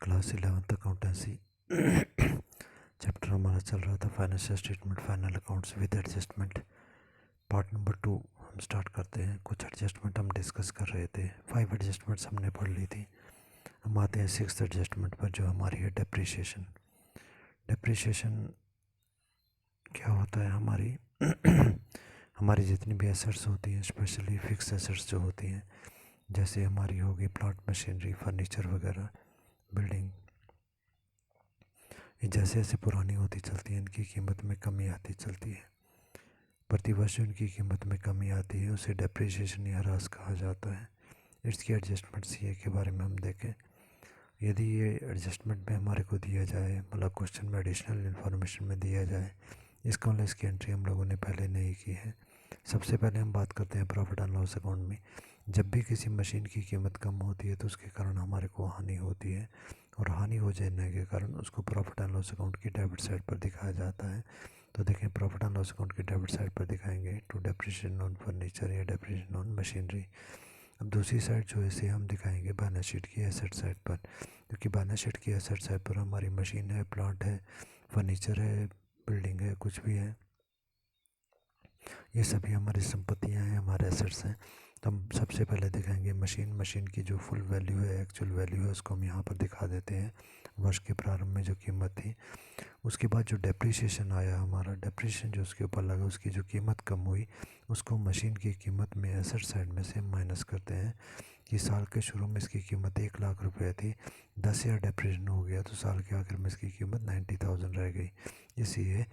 Class 11th accountancy chapter हमारा चल रहा था financial statement final accounts with adjustment. Part number 2 हम स्टार्ट करते हैं। कुछ एडजस्टमेंट हम डिस्कस कर रहे थे। 5 एडजस्टमेंट्स हमने पढ़ ली थी। हम आते हैं 6th एडजस्टमेंट पर जो हमारी है डेप्रिसिएशन। डेप्रिसिएशन क्या होता है? हमारी जितनी भी एसेट्स होती हैं, स्पेशली फिक्स एसेट्स जो होती हैं, जैसे हमारी होगी प्लांट मशीनरी, फर्नीचर वगैरह, बिल्डिंग, ये जैसे जैसे पुरानी होती चलती है इनकी कीमत में कमी आती चलती है। प्रतिवर्ष इनकी कीमत में कमी आती है, उसे डेप्रिसिएशन या ह्रास कहा जाता है। इसकी एडजस्टमेंट सी के बारे में हम देखें। यदि ये एडजस्टमेंट में हमारे को दिया जाए, मतलब क्वेश्चन में एडिशनल इन्फॉर्मेशन में दिया जाए, इसका मतलब इसकी एंट्री हम लोगों ने पहले नहीं की है। सबसे पहले हम बात करते हैं प्रॉफिट एंड लॉस अकाउंट में। जब भी किसी मशीन की कीमत कम होती है तो उसके कारण हमारे को हानि होती है, और हानि हो जाने के कारण उसको प्रॉफिट एंड लॉस अकाउंट की डेबिट साइड पर दिखाया जाता है। तो देखें, प्रॉफिट एंड लॉस अकाउंट की डेबिट साइड पर दिखाएंगे टू डेप्रिसिएशन ऑन फर्नीचर या डेप्रिसिएशन ऑन मशीनरी। अब दूसरी साइड जो है इसे हम दिखाएंगे बैलेंस शीट की एसेट साइड पर, क्योंकि बैलेंस शीट की एसेट साइड पर हमारी मशीन है, प्लांट है, फर्नीचर है, बिल्डिंग है, कुछ भी है, ये सभी हमारी संपत्तियां हैं, हमारे एसेट्स हैं। तो हम सबसे पहले दिखाएंगे मशीन की जो फुल वैल्यू है, एक्चुअल वैल्यू है, उसको हम यहाँ पर दिखा देते हैं, वर्ष के प्रारंभ में जो कीमत थी। उसके बाद जो डेप्रिसिएशन आया, हमारा डेप्रिसिएशन जो उसके ऊपर लगा, उसकी जो कीमत कम हुई, उसको मशीन की कीमत में एसेट साइड में से माइनस करते हैं। कि साल के शुरू में इसकी कीमत 1,00,000 रुपये थी, 10,000 डेप्रिसिएशन हो गया तो साल के आखिर में इसकी कीमत 90,000 रह गई। इसलिए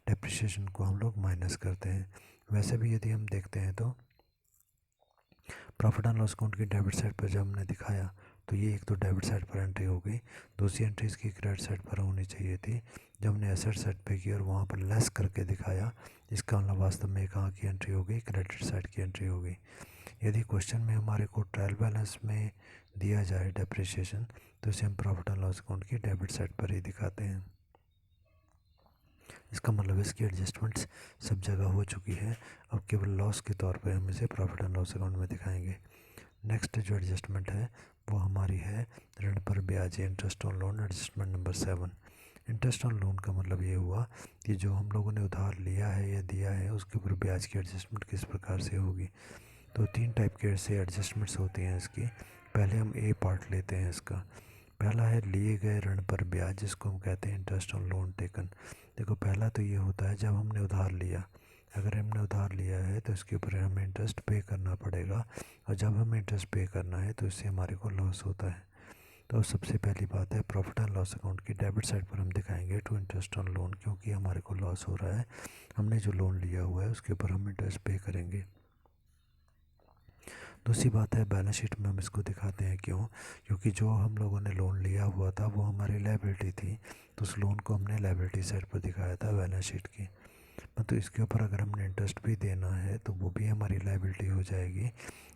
डेप्रिसिएशन को हम लोग माइनस करते हैं। वैसे भी यदि हम देखते हैं तो प्रॉफिट एंड लॉस अकाउंट की डेबिट साइड पर जब हमने दिखाया तो ये एक तो डेबिट साइड पर एंट्री हो गई, दूसरी एंट्री इसकी क्रेडिट साइड पर होनी चाहिए थी। जब हमने एसेट साइड पे की और वहाँ पर लेस करके दिखाया, इसका मतलब वास्तव में कहाँ की एंट्री हो गई? क्रेडिट साइड की एंट्री हो गई। यदि क्वेश्चन में हमारे को ट्रायल बैलेंस में दिया जाए डेप्रिसिएशन, तो इसे हम प्रॉफिट एंड लॉस अकाउंट की डेबिट साइड पर ही दिखाते हैं। इसका मतलब इसकी एडजस्टमेंट्स सब जगह हो चुकी है। अब केवल लॉस के तौर पर हम इसे प्रॉफिट एंड लॉस अकाउंट में दिखाएंगे। नेक्स्ट जो एडजस्टमेंट है वो हमारी है ऋण पर ब्याज, interest on loan, adjustment number 7। Interest on loan का मतलब ये हुआ कि जो हम लोगों ने उधार लिया है या दिया है उसके ऊपर ब्याज की एडजस्टमेंट किस प्रकार से होगी। तो 3 टाइप के से एडजस्टमेंट्स होती हैं इसकी। पहले हम ए पार्ट लेते हैं इसका। पहला है लिए गए ऋण पर ब्याज, जिसको हम कहते हैं इंटरेस्ट ऑन लोन टेकन। देखो, पहला तो ये होता है जब हमने उधार लिया। अगर हमने उधार लिया है तो इसके ऊपर हमें इंटरेस्ट पे करना पड़ेगा, और जब हमें इंटरेस्ट पे करना है तो इससे हमारे को लॉस होता है। तो सबसे पहली बात है प्रॉफिट एंड लॉस अकाउंट की डेबिट साइड पर हम दिखाएंगे टू इंटरेस्ट ऑन लोन, क्योंकि हमारे को लॉस हो रहा है। हमने जो लोन लिया हुआ है उसके ऊपर हम इंटरेस्ट पे करेंगे। दूसरी बात है बैलेंस शीट में हम इसको दिखाते हैं, क्यों? क्योंकि जो हम लोगों ने लोन लिया हुआ था वो हमारी लायबिलिटी थी, तो उस लोन को हमने लायबिलिटी साइड पर दिखाया था बैलेंस शीट की। तो इसके ऊपर अगर हमने इंटरेस्ट भी देना है तो वो भी हमारी लायबिलिटी हो जाएगी।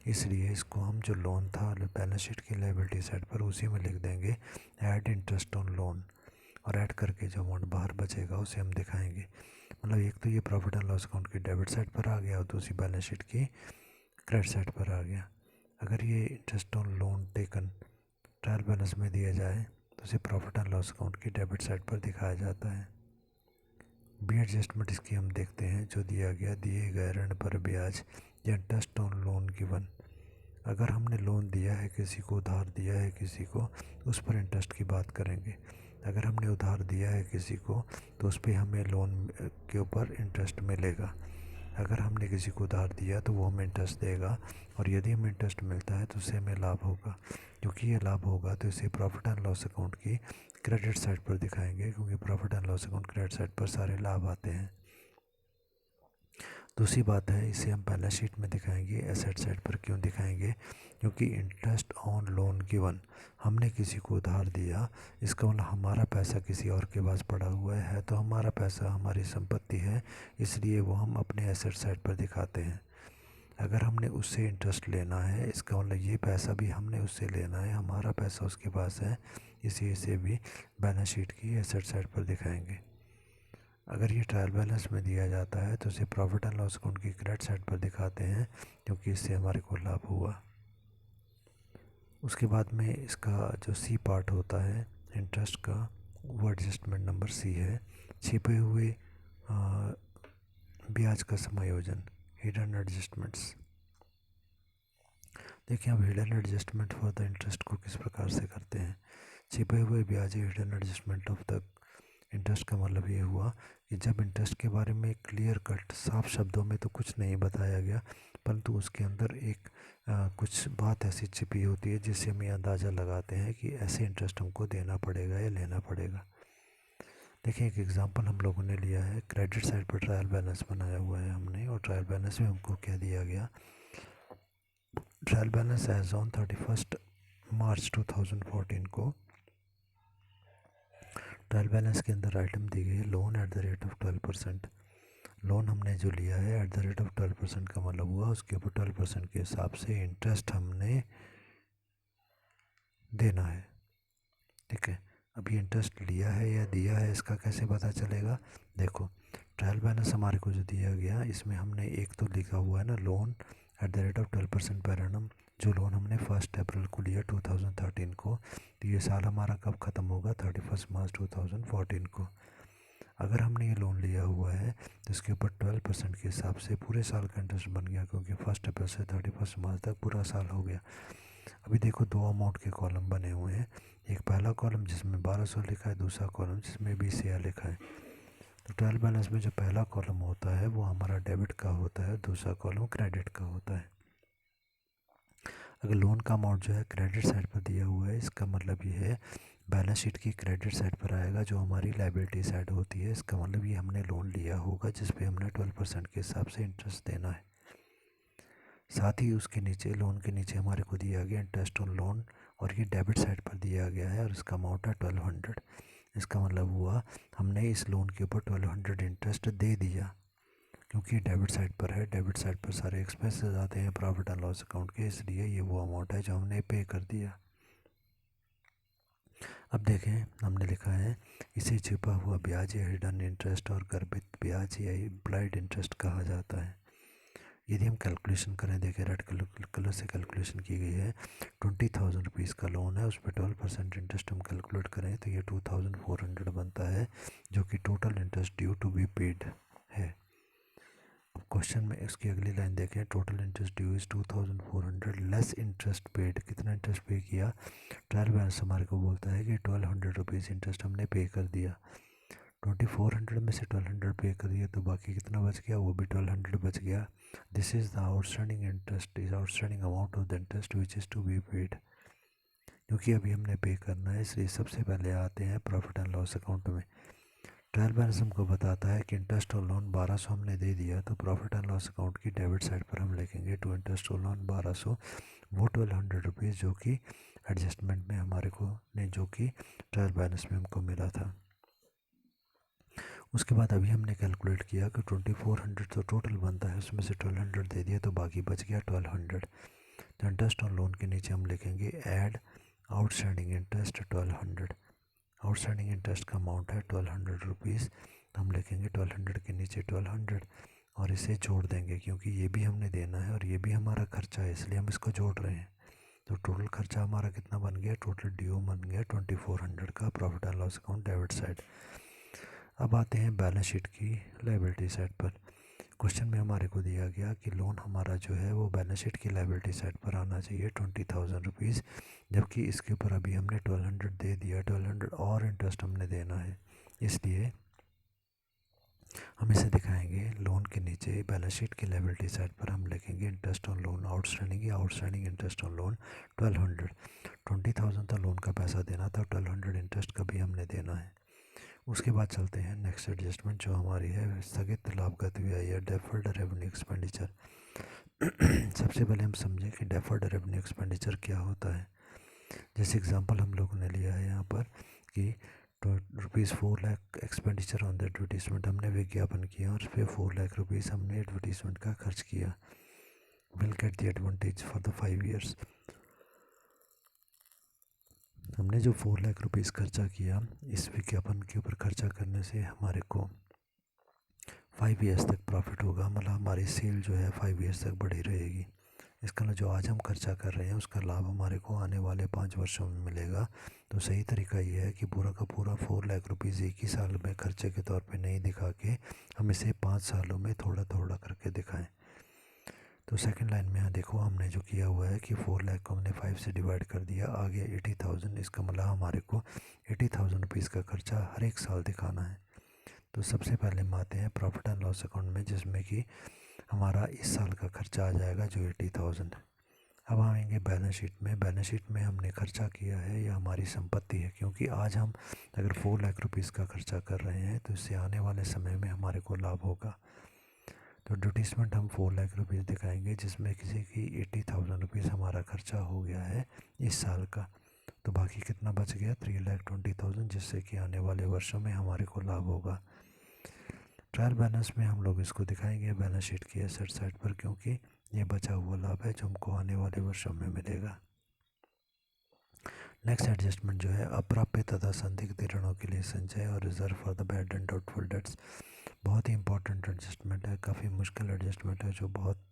इसलिए इसको हम जो लोन था बैलेंस शीट की लायबिलिटी साइड पर उसी में लिख देंगे ऐड इंटरेस्ट ऑन लोन, और ऐड करके जो अमाउंट बाहर बचेगा उसे हम दिखाएंगे। मतलब एक तो ये प्रॉफिट एंड लॉस अकाउंट की डेबिट साइड पर आ गया और दूसरी बैलेंस शीट की क्रेडिट साइड पर आ गया। अगर ये interest on loan taken trial balance में दिया जाए तो इसे प्रॉफिट एंड लॉस अकाउंट की डेबिट साइड पर दिखाया जाता है। बी एडजस्टमेंट इसकी हम देखते हैं, जो दिया गया दिए गए ऋण पर ब्याज या इंटरेस्ट ऑन लोन गिवन। अगर हमने लोन दिया है किसी को, उधार दिया है किसी को, उस पर इंटरेस्ट की बात करेंगे। अगर हमने उधार दिया है किसी को तो उस पर हमें लोन के ऊपर इंटरेस्ट मिलेगा। अगर हमने किसी को उधार दिया तो वो हमें इंटरेस्ट देगा, और यदि हमें इंटरेस्ट मिलता है तो उससे हमें लाभ होगा। क्योंकि ये लाभ होगा तो इसे प्रॉफिट एंड लॉस अकाउंट की क्रेडिट साइड पर दिखाएंगे, क्योंकि profit and loss account credit side पर सारे लाभ आते हैं। दूसरी बात है इसे हम बैलेंस शीट में दिखाएंगे एसेट साइड पर। क्यों दिखाएंगे? क्योंकि इंटरेस्ट ऑन लोन गिवन, हमने किसी को उधार दिया, इसका मतलब हमारा पैसा किसी और के पास पड़ा हुआ है, तो हमारा पैसा हमारी संपत्ति है, इसलिए वो हम अपने एसेट साइड पर दिखाते हैं। अगर हमने उससे इंटरेस्ट लेना है, इसका मतलब ये पैसा भी हमने उससे लेना है, हमारा पैसा उसके पास है, इसी से भी बैलेंस शीट की एसेट साइड पर दिखाएंगे। अगर ये ट्रायल बैलेंस में दिया जाता है तो इसे प्रॉफिट एंड लॉस अकाउंट की क्रेडिट साइड पर दिखाते हैं, क्योंकि इससे हमारे को लाभ हुआ। उसके बाद में इसका जो सी पार्ट होता है इंटरेस्ट का वो एडजस्टमेंट नंबर सी है। छिपे हुए ब्याज का समायोजन, हिडन एडजस्टमेंट्स। देखिए अब hidden adjustment for the interest को किस प्रकार से करते हैं। छिपे हुए ब्याज hidden adjustment of the interest का मतलब ये हुआ कि जब इंटरेस्ट के बारे में क्लियर कट साफ शब्दों में तो कुछ नहीं बताया गया, परंतु उसके अंदर एक कुछ बात ऐसी छिपी होती है जिससे हम ये अंदाज़ा लगाते हैं कि ऐसे इंटरेस्ट हमको देना पड़ेगा या लेना पड़ेगा। देखिए एक एग्जांपल हम लोगों ने लिया है, क्रेडिट साइड पर ट्रायल बैलेंस बनाया हुआ है हमने, और ट्रायल बैलेंस में हमको क्या दिया गया, ट्रायल बैलेंस एज ऑन 31 मार्च 2014 को ट्रायल बैलेंस के अंदर आइटम दी गई है loan at the rate of 12%। Loan हमने जो लिया है एट द रेट ऑफ 12% का मतलब हुआ उसके ऊपर 12% के हिसाब से इंटरेस्ट हमने देना है। ठीक है, अभी इंटरेस्ट लिया है या दिया है इसका कैसे पता चलेगा। देखो ट्रायल बैलेंस हमारे को जो दिया गया इसमें हमने एक तो लिखा हुआ है ना loan at the rate of 12% per annum, जो लोन हमने 1 अप्रैल को लिया 2013 को, तो ये साल हमारा कब ख़त्म होगा, 31 मार्च 2014 को। अगर हमने ये लोन लिया हुआ है तो इसके ऊपर 12% के हिसाब से पूरे साल का इंटरेस्ट बन गया, क्योंकि 1 अप्रैल से 31 मार्च तक पूरा साल हो गया। अभी देखो दो अमाउंट के कॉलम बने हुए हैं, एक पहला कॉलम जिसमें 1200 लिखा है, दूसरा कॉलम जिसमें 20,000 लिखा है। तो ट्रायल बैलेंस में जो पहला कॉलम होता है वो हमारा डेबिट का होता है, दूसरा कॉलम क्रेडिट का होता है। अगर लोन का अमाउंट जो है क्रेडिट साइड पर दिया हुआ है, इसका मतलब ये है बैलेंस शीट की क्रेडिट साइड पर आएगा जो हमारी लाइबिलिटी साइड होती है। इसका मतलब ये हमने लोन लिया होगा जिस पे हमने 12% के हिसाब से इंटरेस्ट देना है। साथ ही उसके नीचे लोन के नीचे हमारे को दिया गया इंटरेस्ट ऑन लोन, और ये डेबिट साइड पर दिया गया है और इसका अमाउंट है 1200। इसका मतलब हुआ हमने इस लोन के ऊपर 1200 इंटरेस्ट दे दिया, क्योंकि डेबिट साइड पर है, डेबिट साइड पर सारे एक्सपेंसेस आते हैं प्रॉफिट एंड लॉस अकाउंट के, इसलिए ये वो अमाउंट है जो हमने पे कर दिया। अब देखें हमने लिखा है इसे छिपा हुआ ब्याज या हिडन इंटरेस्ट और गर्भित ब्याज या इम्प्लाइड इंटरेस्ट कहा जाता है। यदि हम कैलकुलेशन करें, देखें रेड कलर से कैलकुलेशन की गई है, 20,000 रुपीज़ का लोन है, उस पर 12% इंटरेस्ट हम कैलकुलेट करें तो ये 2,400 बनता है, जो कि total interest due to be paid है। अब क्वेश्चन में इसकी अगली लाइन देखें, total interest due is 2,400 less interest paid. कितना इंटरेस्ट पे किया, ट्रायल बैलेंस हमारे को बोलता है कि 1,200 रुपीज़ इंटरेस्ट हमने पे कर दिया। 2,400 में से 1,200 पे कर दिया तो बाकी कितना बच गया, वो भी 1,200 बच गया। This is the outstanding interest, is outstanding amount of the interest which is to be paid. क्योंकि अभी हमने पे करना है इसलिए सबसे पहले आते हैं प्रॉफिट एंड लॉस अकाउंट में। ट्रायल बैलेंस हमको बताता है कि इंटरेस्ट और लोन 1200 हमने दे दिया, तो प्रॉफिट एंड लॉस अकाउंट की डेबिट साइड पर हम लिखेंगे टू इंटरेस्ट और लोन 1200, वो 1,200 रुपीज़ जो कि एडजस्टमेंट में हमारे को ने जो कि ट्रायल बैलेंस में हमको मिला था। उसके बाद अभी हमने कैलकुलेट किया कि 2,400 तो टोटल बनता है, उसमें से 1,200 दे दिया तो बाकी बच गया 1,200। तो इंटरेस्ट ऑन लोन के नीचे हम लिखेंगे add outstanding interest 1,200। Outstanding interest का अमाउंट है 1,200 रुपीज़, तो हम लिखेंगे 1,200 के नीचे 1,200 और इसे जोड़ देंगे, क्योंकि ये भी हमने देना है और ये भी हमारा खर्चा है इसलिए हम इसको जोड़ रहे हैं। तो टोटल खर्चा हमारा कितना बन गया, टोटल ड्यू बन गया 2,400 का profit and loss account debit side. अब आते हैं बैलेंस शीट की लाइबिलिटी साइड पर। क्वेश्चन में हमारे को दिया गया कि लोन हमारा जो है वो बैलेंस शीट की लाइबिलिटी साइड पर आना चाहिए 20,000 रुपीज़, जबकि इसके ऊपर अभी हमने 1,200 दे दिया, 1,200 और इंटरेस्ट हमने देना है, इसलिए हम इसे दिखाएंगे लोन के नीचे बैलेंस शीट की लाइबिलिटी साइड पर हम लिखेंगे इंटरेस्ट ऑन लोन आउटस्टैंडिंग या आउटस्टैंडिंग इंटरेस्ट ऑन लोन 1,200। 20,000 तो लोन का पैसा देना था, 1,200 इंटरेस्ट का भी हमने देना है। उसके बाद चलते हैं नेक्स्ट एडजस्टमेंट जो हमारी है स्थगित लाभगत व्यय या डेफर्ड रेवेन्यू एक्सपेंडिचर। सबसे पहले हम समझें कि डेफर्ड रेवेन्यू एक्सपेंडिचर क्या होता है। जैसे एग्जांपल हम लोगों ने लिया है यहाँ पर कि ₹4 lakh expenditure on the advertisement, हमने विज्ञापन किया और उस पर 4 लाख रुपीज़ हमने एडवर्टीजमेंट का खर्च किया। Will get the advantage for the 5 years. हमने जो 4 लाख रुपीज़ खर्चा किया इस विज्ञापन के ऊपर खर्चा करने से हमारे को 5 ईयर्स तक प्रॉफिट होगा, मतलब हमारी सेल जो है 5 ईयर्स तक बढ़ी रहेगी। इसका जो आज हम खर्चा कर रहे हैं उसका लाभ हमारे को आने वाले 5 वर्षों में मिलेगा। तो सही तरीका ये है कि पूरा का पूरा 4 लाख रुपीज़ एक ही साल में खर्चे के तौर पे नहीं दिखा के हम इसे 5 सालों में थोड़ा थोड़ा करके दिखाएं। तो सेकंड लाइन में यहाँ देखो हमने जो किया हुआ है कि 4 लाख को हमने 5 से डिवाइड कर दिया, आगे 80,000। इसका मतलब हमारे को 80,000 रुपीज़ का खर्चा हर एक साल दिखाना है। तो सबसे पहले हम आते हैं प्रॉफिट एंड लॉस अकाउंट में, जिसमें कि हमारा इस साल का खर्चा आ जाएगा जो 80,000। अब आएंगे बैलेंस शीट में। बैलेंस शीट में हमने खर्चा किया है, यह हमारी संपत्ति है, क्योंकि आज हम अगर 4 लाख रुपीज़ का खर्चा कर रहे हैं तो इससे आने वाले समय में हमारे को लाभ होगा। तो एडवर्टीजमेंट हम 4 लाख रुपीज़ दिखाएंगे, जिसमें किसी की 80,000 रुपीज़ हमारा खर्चा हो गया है इस साल का। तो बाकी कितना बच गया, 3,20,000, जिससे कि आने वाले वर्षों में हमारे को लाभ होगा। ट्रायल बैलेंस में हम लोग इसको दिखाएंगे बैलेंस शीट की एसेट साइड पर, क्योंकि ये बचा हुआ लाभ है जो हमको आने वाले वर्षों में मिलेगा। नेक्स्ट एडजस्टमेंट जो है अप्राप्य तथा संदिग्ध ऋणों के लिए संचय और reserve for the bad and doubtful dates. बहुत ही इंपॉर्टेंट एडजस्टमेंट है, काफ़ी मुश्किल एडजस्टमेंट है जो बहुत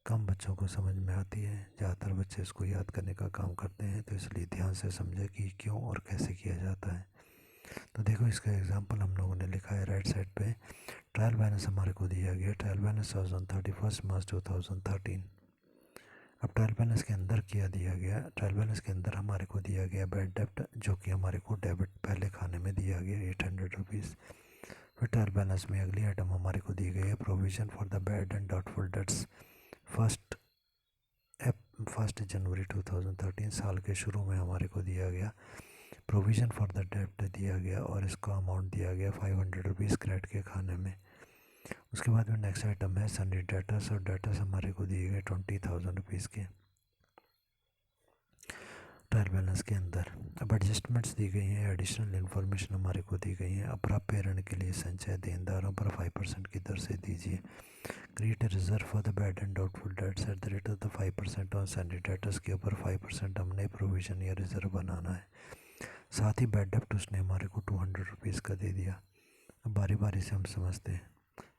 कम बच्चों को समझ में आती है। ज़्यादातर बच्चे इसको याद करने का काम करते हैं, तो इसलिए ध्यान से समझे कि क्यों और कैसे किया जाता है। तो देखो इसका एग्जांपल हम लोगों ने लिखा है राइट साइड पे। ट्रायल बैलेंस हमारे को दिया गया, ट्रायल बैलेंस 31 मार्च 2013। अब ट्रायल बैलेंस के अंदर क्या दिया गया, ट्रायल बैलेंस के अंदर हमारे को दिया गया बैड डेप्ट, जो कि हमारे को डेबिट पहले खाने में दिया गया 800 रुपीज़। फिर ट्रायल बैलेंस में अगली आइटम हमारे को दी गई है provision for the bad and doubtful debts. First जनवरी 2013 साल के शुरू में हमारे को दिया गया प्रोविज़न फॉर द डेब्ट दिया गया, और इसका अमाउंट दिया गया 500 रुपीज़ क्रेडिट के खाने में। उसके बाद में नेक्स्ट आइटम है सन्डी डेटर्स, और डेटर्स हमारे को दिए गए 20,000 रुपीज़ के ट्रायल बैलेंस के अंदर। अब एडजस्टमेंट्स दी गई हैं, एडिशनल इन्फॉर्मेशन हमारे को दी गई है। अप्राप्य ऋण के लिए संचय देनदारों पर 5% की दर से दीजिए। Create a reserve for the bad and doubtful dates at the rate of the 5% on सन्डी debtors के ऊपर 5% हमने प्रोविज़न या रिजर्व बनाना है। साथ ही बैड डेप्ट उसने हमारे को 200 रुपीज़ का दे दिया। अब बारी बारी से हम समझते हैं।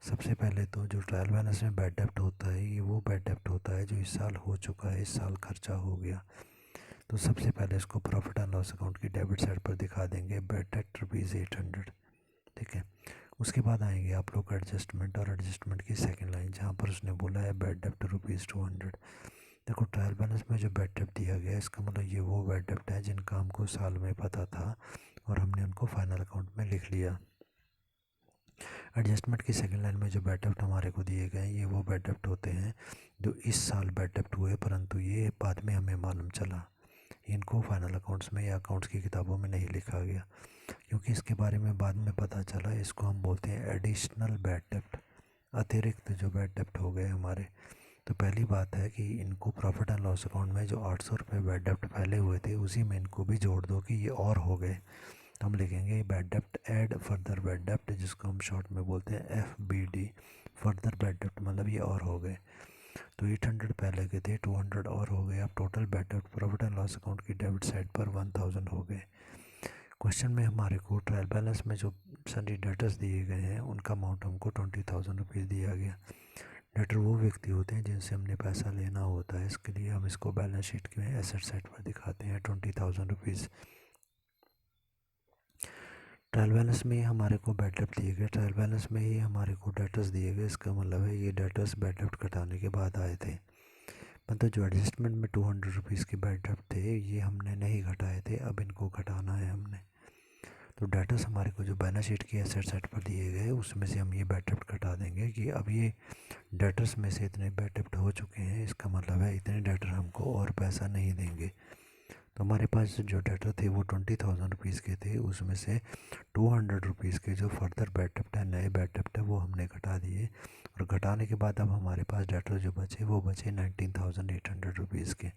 सबसे पहले तो जो ट्रायल बैलेंस में बैड डेप्ट होता है, ये वो बैड डेप्ट होता है जो इस साल हो चुका है, इस साल खर्चा हो गया। तो सबसे पहले इसको प्रॉफिट एंड लॉस अकाउंट की डेबिट साइड पर दिखा देंगे, बैड डेप्ट ₹800। ठीक है। उसके बाद आएंगे आप लोग एडजस्टमेंट, और एडजस्टमेंट की सेकंड लाइन जहाँ पर उसने बोला है बैड डेप्ट ₹200। देखो ट्रायल बैलेंस में जो बैड डेप्ट दिया गया है, इसका मतलब ये वो बैड डेप्ट है जिनका हमको साल में पता था और हमने उनको फाइनल अकाउंट में लिख लिया। एडजस्टमेंट की सेकंड लाइन में जो बैड डेप्ट हमारे को दिए गए हैं, ये वो बैड डेप्ट होते हैं जो इस साल बैड डेप्ट हुए, परंतु ये बाद में हमें मालूम चला। इनको फाइनल अकाउंट्स में या अकाउंट्स की किताबों में नहीं लिखा गया, क्योंकि इसके बारे में बाद में पता चला। इसको हम बोलते हैं एडिशनल बैड डेप्ट, अतिरिक्त जो बैड डेप्ट हो गए हमारे। तो पहली बात है कि इनको प्रॉफिट एंड लॉस अकाउंट में जो 800 रुपये बैड डेप्ट पहले हुए थे, उसी में इनको भी जोड़ दो कि ये और हो गए। तो हम लिखेंगे बैड डेप्ट ऐड फर्दर बैड डेप्ट, जिसको हम शॉर्ट में बोलते हैं FBD, फर्दर बैड डेप्ट, मतलब ये और हो गए। तो 800 पहले के थे, 200 और हो गए। अब टोटल बैड डेप्ट प्रॉफिट एंड लॉस अकाउंट की डेबिट साइड पर 1000 हो गए। क्वेश्चन में हमारे को ट्रायल बैलेंस में जो सभी डेटर्स दिए गए हैं उनका अमाउंट हमको 20,000 रुपीज़ दिया गया। डेटर वो व्यक्ति होते हैं जिनसे हमने पैसा लेना होता है, इसके लिए हम इसको बैलेंस शीट के एसेट साइड पर दिखाते हैं 20,000 रुपीज़। ट्रायल बैलेंस में ही हमारे को बैड डेप्ट दिए गए, ट्रायल बैलेंस में ही हमारे को डेटर्स दिए गए। इसका मतलब है ये डेटर्स बैड डेप्ट घटाने के बाद आए थे। मतलब जो एडजस्टमेंट में 200 रुपीज़ के बैड डेप्ट थे, ये हमने नहीं घटाए थे, अब इनको घटाना है हमने। तो डेटर्स हमारे को जो बैलेंस शीट की एसेट साइड पर दिए गए, उसमें से हम ये बैड डेप्ट घटा देंगे कि अब ये डेटर्स में से इतने बैड डेप्ट हो चुके हैं, इसका मतलब है इतने डेटर हमको और पैसा नहीं देंगे। तो हमारे पास जो डेटर थे वो 20,000 रुपीज़ के थे, उसमें से 200 रुपीज़ के जो फर्दर बैड डेप्ट है, नए बैड डेप्ट है, वो हमने घटा दिए। और घटाने के बाद अब हमारे पास डेटर जो बचे वो बचे 19,800 रुपीज़ के।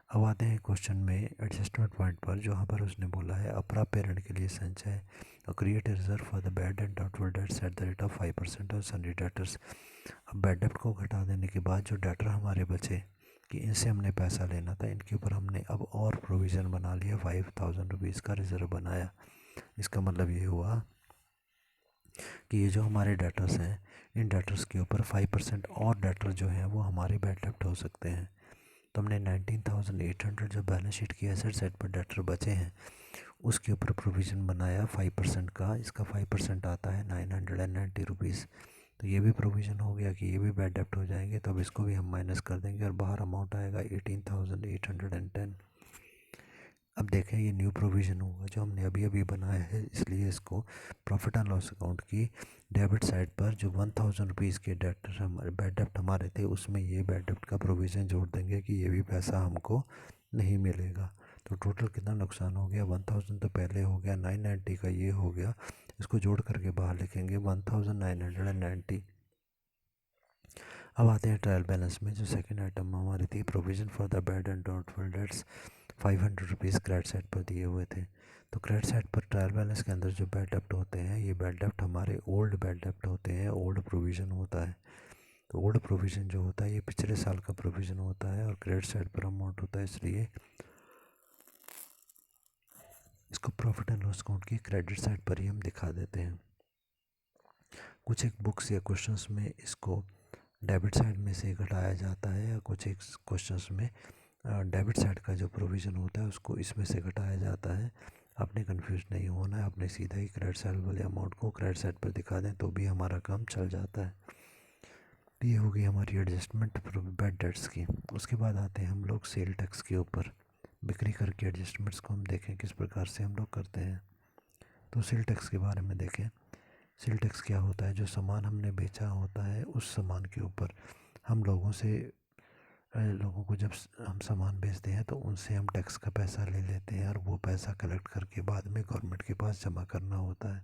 अब आते हैं क्वेश्चन में एडजस्टमेंट पॉइंट पर, जहाँ पर उसने बोला है अप्राप्य ऋण के लिए संचय और create a reserve for the bad and doubtful dates at the rate of 5% of सन्डी debtors. अब बैड डेप्ट को घटा देने के बाद जो डेटर हमारे बचे कि इनसे हमने पैसा लेना था, इनके ऊपर हमने अब और प्रोविज़न बना लिया, 5,000 रुपीज़ का रिज़र्व बनाया। इसका मतलब ये हुआ कि ये जो हमारे डेटर्स हैं, इन डेटर्स के ऊपर 5% और डेटर जो हैं वो हमारे बैड डेप्ट हो सकते हैं। तो हमने 19,800 जो बैलेंस शीट की एसेट साइड पर डेटर बचे हैं उसके ऊपर प्रोविज़न बनाया 5% का। इसका 5% आता है 990 रुपीज़। तो ये भी प्रोविज़न हो गया कि ये भी बैड डेप्ट हो जाएंगे, तो अब इसको भी हम माइनस कर देंगे और बाहर अमाउंट आएगा 18,810। अब देखें ये न्यू प्रोविज़न होगा जो हमने अभी अभी बनाया है, इसलिए इसको प्रॉफिट एंड लॉस अकाउंट की डेबिट साइड पर जो 1,000 रुपीज़ के डेटर हमारे बैड डेप्ट हमारे थे उसमें ये बैड डेप्ट का प्रोविज़न जोड़ देंगे कि ये भी पैसा हमको नहीं मिलेगा। तो टोटल कितना नुकसान हो गया, 1,000 तो पहले हो गया, 990 का ये हो गया, इसको जोड़ करके बाहर लिखेंगे 1,990। अब आते हैं ट्रायल बैलेंस में। जो सेकंड आइटम हमारी थी provision for the bad and doubtful dates, 500 rupees credit side पर दिए हुए थे। तो क्रेडिट साइड पर ट्रायल बैलेंस के अंदर जो बैड डेप्ट होते हैं ये बैड डेप्ट हमारे ओल्ड बैड डेप्ट होते हैं, ओल्ड प्रोविज़न होता है। तो ओल्ड प्रोविज़न जो होता है ये पिछले साल का प्रोविज़न होता है और क्रेडिट साइड पर अमाउंट होता है, इसलिए इसको प्रॉफिट एंड लॉस अकाउंट की क्रेडिट साइड पर ही हम दिखा देते हैं। कुछ एक बुक्स या क्वेश्चंस में इसको डेबिट साइड में से घटाया जाता है या कुछ एक क्वेश्चंस में डेबिट साइड का जो प्रोविज़न होता है उसको इसमें से घटाया जाता है। आपने कंफ्यूज नहीं होना है, आपने सीधा ही क्रेडिट साइड वाले अमाउंट को क्रेडिट साइड पर दिखा दें तो भी हमारा काम चल जाता है। ये हो गई हमारी एडजस्टमेंट बैड डेट्स की। उसके बाद आते हैं हम लोग सेल टैक्स के ऊपर। बिक्री कर के एडजस्टमेंट्स को हम देखें किस प्रकार से हम लोग करते हैं। तो सेल टैक्स के बारे में देखें। सेल टैक्स क्या होता है, जो सामान हमने बेचा होता है उस सामान के ऊपर हम लोगों को जब हम सामान बेचते हैं तो उनसे हम टैक्स का पैसा ले लेते हैं और वो पैसा कलेक्ट करके बाद में गवर्नमेंट के पास जमा करना होता है।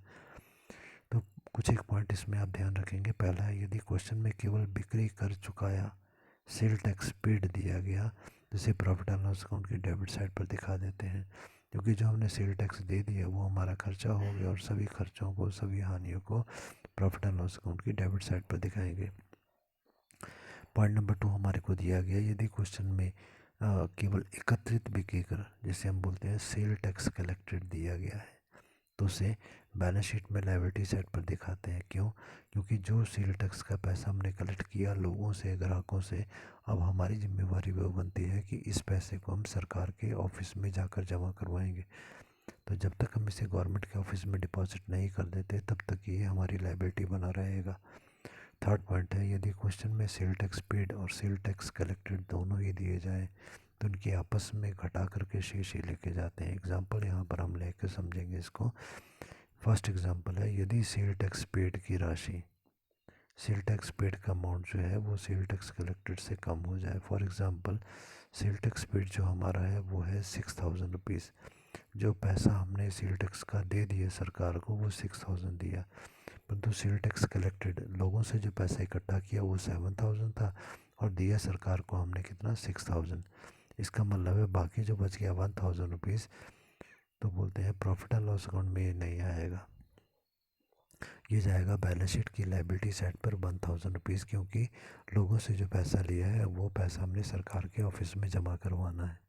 तो कुछ एक पॉइंट इसमें आप ध्यान रखेंगे। पहला है, यदि क्वेश्चन में केवल बिक्री कर चुकाया सेल टैक्स पेड दिया गया जिसे प्रॉफिट एंड लॉस अकाउंट की डेबिट साइड पर दिखा देते हैं, क्योंकि जो हमने सेल टैक्स दे दिया वो हमारा खर्चा हो गया और सभी खर्चों को, सभी हानियों को प्रॉफिट एंड लॉस अकाउंट की डेबिट साइड पर दिखाएंगे। पॉइंट नंबर 2 हमारे को दिया गया, यदि क्वेश्चन में केवल एकत्रित बिक्री कर, जैसे हम बोलते हैं सेल टैक्स कलेक्टेड दिया गया है, तो उसे बैलेंस शीट में लायबिलिटी साइड पर दिखाते हैं। क्यों? क्योंकि जो सेल टैक्स का पैसा हमने कलेक्ट किया लोगों से, ग्राहकों से, अब हमारी जिम्मेवारी वो बनती है कि इस पैसे को हम सरकार के ऑफिस में जाकर जमा करवाएंगे। तो जब तक हम इसे गवर्नमेंट के ऑफिस में डिपॉजिट नहीं कर देते तब तक ये हमारी लायबिलिटी बना रहेगा। थर्ड पॉइंट है, यदि क्वेश्चन में सेल टैक्स पेड और सेल टैक्स कलेक्टेड दोनों ही दिए जाएँ तो उनकी आपस में घटा करके शेष ही लेके जाते हैं। एग्जाम्पल यहाँ पर हम लेकर समझेंगे इसको। फर्स्ट एग्जांपल है, यदि सेल टैक्स पेड की राशि, सेल टैक्स पेड का अमाउंट जो है वो सेल टैक्स कलेक्टेड से कम हो जाए। For example sale tax paid जो हमारा है वो है 6,000 रुपीज़। जो पैसा हमने सेल टैक्स का दे दिया सरकार को वो 6,000 दिया, परंतु सेल टैक्स कलेक्टेड लोगों से जो पैसा इकट्ठा किया वो 7,000 था और दिया सरकार को हमने कितना, 6,000। इसका मतलब है बाकी जो बच गया 1,000 रुपीज़, तो बोलते हैं प्रॉफिट एंड लॉस अकाउंट में ये नहीं आएगा, ये जाएगा बैलेंस शीट की लायबिलिटी साइड पर 1,000 रुपीज़, क्योंकि लोगों से जो पैसा लिया है वो पैसा हमने सरकार के ऑफिस में जमा करवाना है।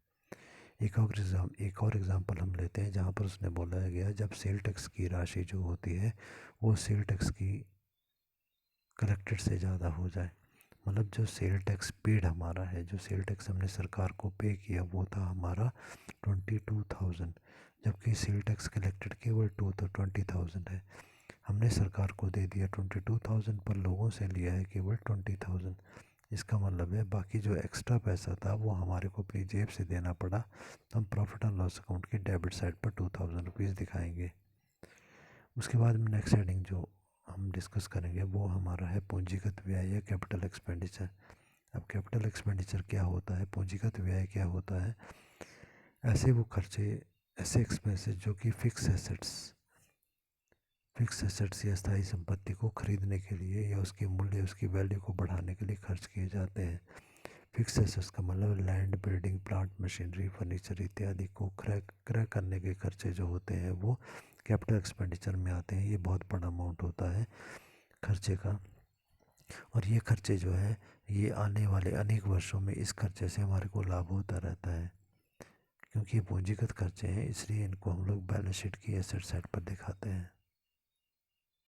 एक और एग्ज़ाम्पल हम लेते हैं जहाँ पर उसने बोला गया जब सेल टैक्स की राशि जो होती है वो सेल टैक्स की कलेक्टेड से ज़्यादा हो जाए। मतलब जो सेल टैक्स पेड हमारा है, जो सेल टैक्स हमने सरकार को पे किया वो था हमारा 22,000, जबकि सेल टैक्स कलेक्टेड केवल 20,000 है। हमने सरकार को दे दिया 22,000 पर लोगों से लिया है केवल 20,000। इसका मतलब है बाकी जो एक्स्ट्रा पैसा था वो हमारे को अपनी जेब से देना पड़ा। तो हम प्रॉफिट एंड लॉस अकाउंट की डेबिट साइड पर 2,000 रुपीज़ दिखाएंगे। उसके बाद में नेक्स्ट हेडिंग जो हम डिस्कस करेंगे वो हमारा है पूंजीगत व्यय या कैपिटल एक्सपेंडिचर। अब कैपिटल एक्सपेंडिचर क्या होता है, पूंजीगत व्यय क्या होता है? ऐसे वो खर्चे, ऐसे एक्सपेंसेस जो कि फिक्स एसेट्स या स्थायी संपत्ति को खरीदने के लिए या उसके मूल्य, उसकी वैल्यू को बढ़ाने के लिए खर्च किए जाते हैं। फिक्स एसेट्स का मतलब land, building, plant, machinery, furniture इत्यादि को क्रय करने के खर्चे जो होते हैं वो कैपिटल एक्सपेंडिचर में आते हैं। ये बहुत बड़ा अमाउंट होता है खर्चे का, और ये खर्चे जो है ये आने वाले अनेक वर्षों में इस खर्चे से हमारे को लाभ होता रहता है। क्योंकि ये पूंजीगत खर्चे हैं इसलिए इनको हम लोग बैलेंस शीट की एसेट साइड पर दिखाते हैं।